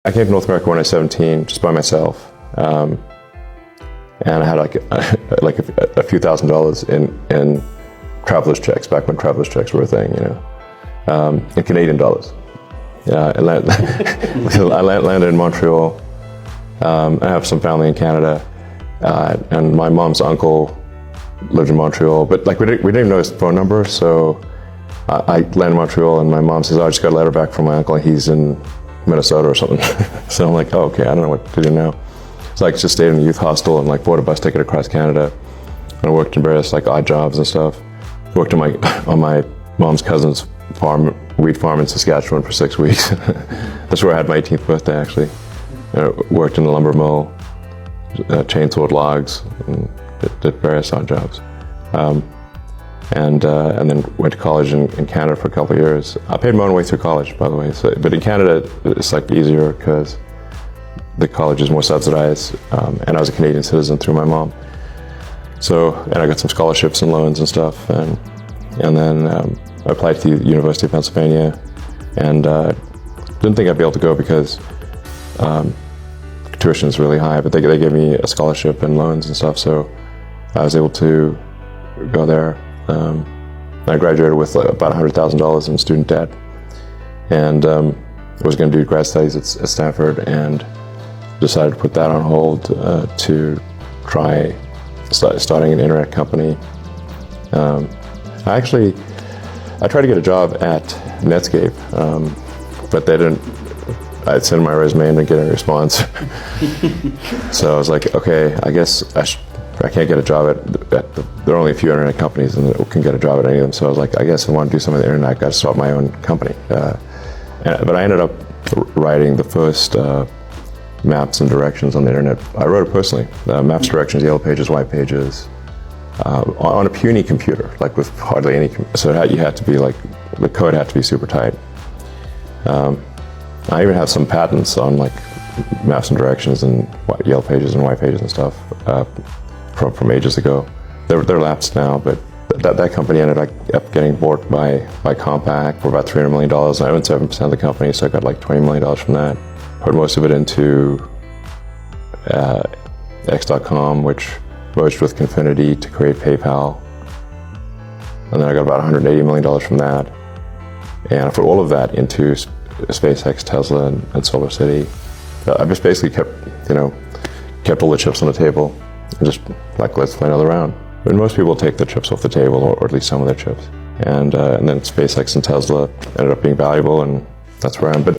I came to North America when I was 17, just by myself, and I had like a few $1,000s in traveler's checks back when traveler's checks were a thing, in Canadian dollars. I landed in Montreal. I have some family in Canada, and my mom's uncle lived in Montreal, but like we didn't even know his phone number, so I landed in Montreal, and my mom says, "Oh, I just got a letter back from my uncle. He's in Minnesota or something." So I'm like, "Oh, okay, I don't know what to do now." So I just stayed in a youth hostel and like bought a bus ticket across Canada, and I worked in various like odd jobs and stuff. Worked on my mom's cousin's farm, wheat farm in Saskatchewan for 6 weeks. That's where I had my 18th birthday, actually. Worked in the lumber mill, chainsawed logs, and did various odd jobs. And then went to college in Canada for a couple of years. I paid my own way through college, by the way. So, but in Canada, it's like easier because the college is more subsidized, and I was a Canadian citizen through my mom. So, and I got some scholarships and loans and stuff, and then I applied to the University of Pennsylvania, and didn't think I'd be able to go because tuition is really high, but they gave me a scholarship and loans and stuff, so I was able to go there. I graduated with about $100,000 in student debt, and was going to do grad studies at Stanford, and decided to put that on hold to try starting an internet company. I tried to get a job at Netscape, but they didn't. I sent my resume and didn't get any response. So I was like, okay, I guess I can't get a job there are only a few internet companies and can get a job at any of them. So I was like, I guess if I want to do something with the internet, I got to start my own company. But I ended up writing the first maps and directions on the internet. I wrote it personally. Maps, directions, yellow pages, white pages, on a puny computer, like with hardly any. So you had to be like, the code had to be super tight. I even have some patents on like maps and directions and yellow pages and white pages and stuff from ages ago. They're lapsed now, but that company ended up getting bought by Compaq for about $300 million. And I own 7% of the company, so I got like $20 million from that. Put most of it into X.com, which merged with Confinity to create PayPal. And then I got about $180 million from that. And I put all of that into SpaceX, Tesla, and Solar City. I just basically kept all the chips on the table and just like, let's play another round. But most people take the chips off the table, or at least some of their chips. And then SpaceX and Tesla ended up being valuable, and that's where I am. But